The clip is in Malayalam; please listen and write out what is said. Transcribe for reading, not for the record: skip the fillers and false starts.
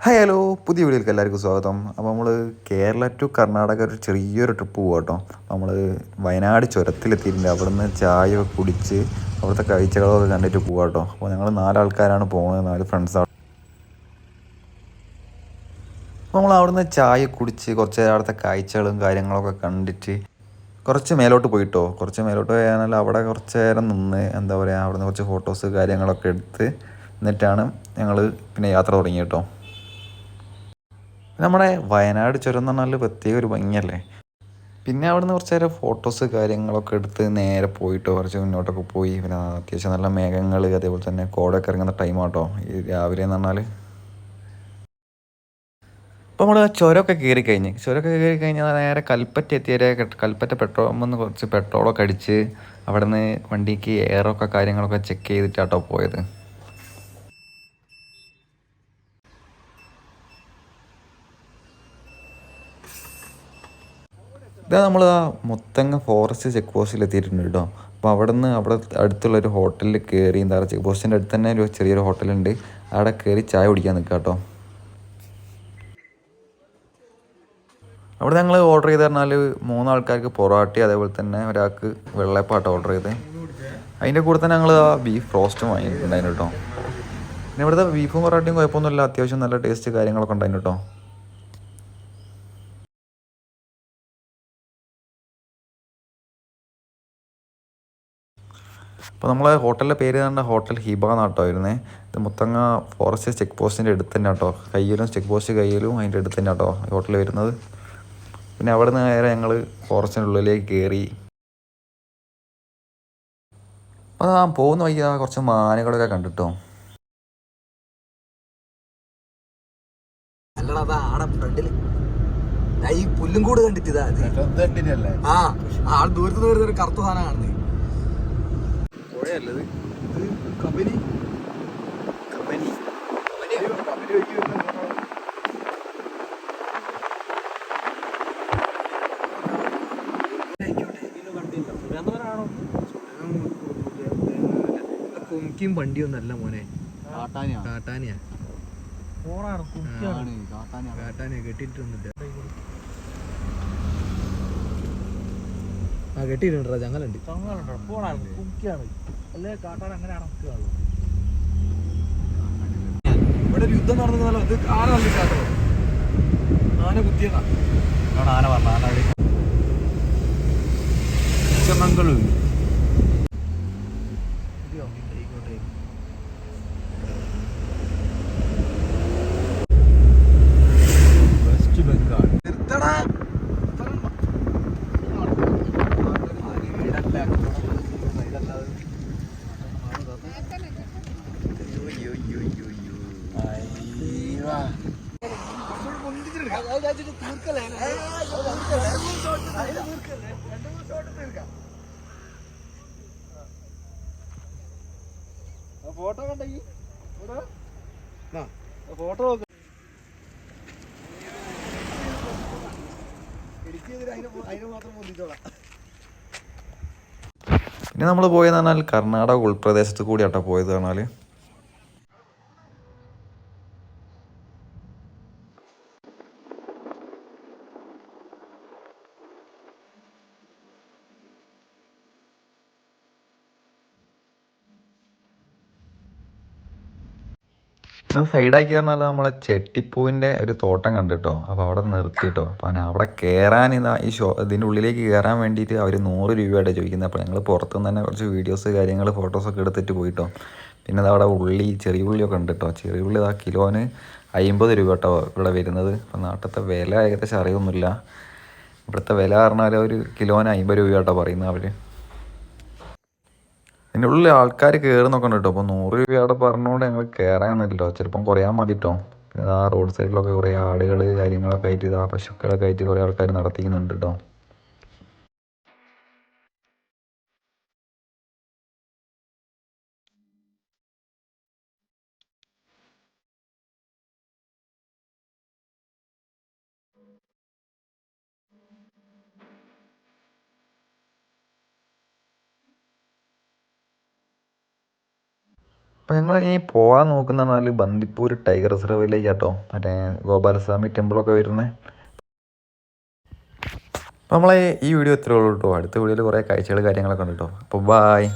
ഹായ് ഹലോ, പുതിയ വീഡിയോയിലേക്ക് എല്ലാവർക്കും സ്വാഗതം. അപ്പോൾ നമ്മൾ കേരള ടു കർണാടക ഒരു ചെറിയൊരു ട്രിപ്പ് പോകാം കേട്ടോ. നമ്മൾ വയനാട് ചുരത്തിലെത്തിയിട്ടുണ്ട്. അവിടെ നിന്ന് ചായ ഒക്കെ കുടിച്ച് അവിടുത്തെ കാഴ്ചകളൊക്കെ കണ്ടിട്ട് പോകാം കേട്ടോ. അപ്പോൾ ഞങ്ങൾ 4 ആൾക്കാരാണ് പോകുന്നത്, 4 ഫ്രണ്ട്സാണ്. അപ്പോൾ നമ്മൾ അവിടുന്ന് ചായ കുടിച്ച് കുറച്ച് അവിടുത്തെ കാഴ്ചകളും കാര്യങ്ങളൊക്കെ കണ്ടിട്ട് കുറച്ച് മേലോട്ട് പോയിട്ടോ. കുറച്ച് മേലോട്ട് പോയാൽ അവിടെ കുറച്ച് നേരം നിന്ന് എന്താ പറയുക, അവിടുന്ന് കുറച്ച് ഫോട്ടോസ് കാര്യങ്ങളൊക്കെ എടുത്ത് എന്നിട്ടാണ് ഞങ്ങൾ പിന്നെ യാത്ര തുടങ്ങി കേട്ടോ. നമ്മുടെ വയനാട് ചുരം എന്ന് പറഞ്ഞാൽ പ്രത്യേക ഒരു ഭംഗിയല്ലേ. പിന്നെ അവിടുന്ന് കുറച്ച് നേരം ഫോട്ടോസ് കാര്യങ്ങളൊക്കെ എടുത്ത് നേരെ പോയിട്ടോ, കുറച്ച് മുന്നോട്ടൊക്കെ പോയി. പിന്നെ അത്യാവശ്യം നല്ല മേഘങ്ങൾ, അതേപോലെ തന്നെ കോടയൊക്കെ ഇറങ്ങുന്ന ടൈമാട്ടോ ഈ രാവിലെ എന്ന് പറഞ്ഞാൽ. അപ്പോൾ നമ്മൾ ചുരമൊക്കെ കയറി കഴിഞ്ഞാൽ നേരെ കൽപ്പറ്റ എത്തിയവരെ കൽപ്പറ്റ പെട്രോൾ പമ്പിൽ നിന്ന് കുറച്ച് പെട്രോളൊക്കെ അടിച്ച് അവിടെ നിന്ന് വണ്ടിക്ക് എയറൊക്കെ കാര്യങ്ങളൊക്കെ ചെക്ക് ചെയ്തിട്ടാട്ടോ പോയത്. ഇതാ നമ്മൾ ആ മുത്തങ്ങ ഫോറസ്റ്റ് ചെക്ക് പോസ്റ്റിൽ എത്തിയിട്ടുണ്ട് കേട്ടോ. അപ്പോൾ അവിടെ അടുത്തുള്ളൊരു ഹോട്ടലിൽ കയറി, എന്താ പറയുക, ചെക്ക് പോസ്റ്റിൻ്റെ അടുത്ത് തന്നെ ഒരു ചെറിയൊരു ഹോട്ടലുണ്ട്. അവിടെ കയറി ചായ കുടിക്കാൻ നിൽക്കുക കേട്ടോ. അവിടെ ഞങ്ങൾ ഓർഡർ ചെയ്ത് പറഞ്ഞാൽ 3 ആൾക്കാർക്ക് പൊറോട്ട, അതേപോലെ തന്നെ ഒരാൾക്ക് വെള്ളയപ്പാട്ടോ ഓർഡർ ചെയ്ത്. അതിൻ്റെ കൂടെ തന്നെ ഞങ്ങൾ ആ ബീഫ് റോസ്റ്റും വാങ്ങിയിട്ടുണ്ടായിരുന്നു കേട്ടോ. പിന്നെ ഇവിടുത്തെ ബീഫും പൊറോട്ടയും കുഴപ്പമൊന്നുമില്ല, അത്യാവശ്യം നല്ല ടേസ്റ്റ് കാര്യങ്ങളൊക്കെ ഉണ്ടായിരുന്നു കേട്ടോ. അപ്പോൾ നമ്മളെ ഹോട്ടലിൻ്റെ പേര് തന്നെ ഹോട്ടൽ ഹിബ എന്നാട്ടോ വരുന്നത്. ഇത് മുത്തങ്ങ ഫോറസ്റ്റ് ചെക്ക് പോസ്റ്റിൻ്റെ അടുത്ത് തന്നെ കേട്ടോ. ചെക്ക് പോസ്റ്റ് കയ്യിലും അതിൻ്റെ അടുത്ത് തന്നെ കേട്ടോ ഹോട്ടൽ വരുന്നത്. പിന്നെ അവിടെ നിന്ന് നേരെ ഞങ്ങൾ ഫോറസ്റ്റിൻ്റെ ഉള്ളിലേക്ക് കയറി. അപ്പോൾ ആ പോകുന്ന വഴി കുറച്ച് മാനുകളൊക്കെ കണ്ടിട്ടോ. അല്ലടാ ആടെ ഫ്രണ്ടില് ഈ പുല്ലും കൂട് കണ്ടിട്ട് ഇതാ ആ ആൾ ദൂരത്ത് ഒരു കറുത്ത സാധനം കാണുന്നത്. പുഴയല്ലത്, കമ്പനി കുമിക്കും വണ്ടിയൊന്നല്ല മോനെ, കാട്ടാനിയാ കെട്ടിട്ടൊന്നുമില്ല. ആ കെട്ടിയിട്ടുണ്ടോ, ചങ്ങലുണ്ട്. ഇവിടെ ഒരു യുദ്ധം നടന്നതല്ലോ, ഇത് ആന വന്നിട്ടാട്ടോ, ആന കുത്തിയതാ. ആന പറഞ്ഞ മംഗളൂർ വെസ്റ്റ് ബംഗാൾ. നിർത്തടാ, ഫോട്ടോ കണ്ടെങ്കിൽ ഫോട്ടോ നോക്ക്. അതിന് മാത്രം പൊന്തിച്ചോളാം. പിന്നെ നമ്മൾ പോയെന്ന് പറഞ്ഞാൽ കർണാടക ഉൾപ്രദേശത്ത് കൂടി ആട്ടോ പോയത് പറഞ്ഞാൽ. സൈഡാക്കി പറഞ്ഞാൽ നമ്മളെ ചെട്ടിപ്പൂവിൻ്റെ ഒരു തോട്ടം കണ്ടിട്ടോ. അപ്പോൾ അവിടെ നിർത്തിയിട്ടോ. അപ്പോൾ അവിടെ കയറാൻ ഇതിൻ്റെ ഉള്ളിലേക്ക് കയറാൻ വേണ്ടിയിട്ട് അവർ 100 രൂപയായിട്ട് ചോദിക്കുന്നത്. അപ്പോൾ ഞങ്ങൾ പുറത്തുനിന്ന് തന്നെ കുറച്ച് വീഡിയോസ് കാര്യങ്ങൾ ഫോട്ടോസൊക്കെ എടുത്തിട്ട് പോയിട്ടോ. പിന്നെ അതവിടെ ചെറിയ ഉള്ളിയൊക്കെ ഉണ്ട് കേട്ടോ. ചെറിയ ഉള്ളി കിലോന് 50 രൂപ കേട്ടോ ഇവിടെ വരുന്നത്. അപ്പോൾ നാട്ടിലത്തെ വില ഏകദേശം അറിയൊന്നുമില്ല. ഇവിടുത്തെ വില പറഞ്ഞാൽ ഒരു കിലോന് 50 രൂപ കേട്ടോ പറയുന്നത് അവർ. അതിൻ്റെ ഉള്ളിൽ ആൾക്കാർ കയറുന്നൊക്കെ ഉണ്ട് കേട്ടോ. അപ്പോൾ 100 രൂപ അവിടെ പറഞ്ഞുകൊണ്ട് ഞങ്ങൾ കയറാമെന്നില്ലല്ലോ, ചിലപ്പം കുറയാൻ മതി കേട്ടോ. പിന്നെ ആ റോഡ് സൈഡിലൊക്കെ കുറേ ആടുകൾ കാര്യങ്ങളൊക്കെ ആയിട്ട് പശുക്കളൊക്കെ ആയിട്ട് കുറേ ആൾക്കാർ നടത്തിക്കുന്നുണ്ട് കേട്ടോ. അപ്പോൾ ഞങ്ങൾ ഇനി പോകാൻ നോക്കുന്ന പറഞ്ഞാൽ ബന്ദിപ്പൂർ ടൈഗർ റിസർവിലേക്ക് കേട്ടോ, മറ്റേ ഗോപാലസ്വാമി ടെമ്പിളൊക്കെ വരുന്നത്. അപ്പോൾ നമ്മളെ ഈ വീഡിയോ ഇത്രയേ ഉള്ളൂ കേട്ടോ. അടുത്ത വീഡിയോയിൽ കുറേ കാഴ്ചകൾ കാര്യങ്ങളൊക്കെ ഉണ്ട് കേട്ടോ. അപ്പോൾ ബായ്.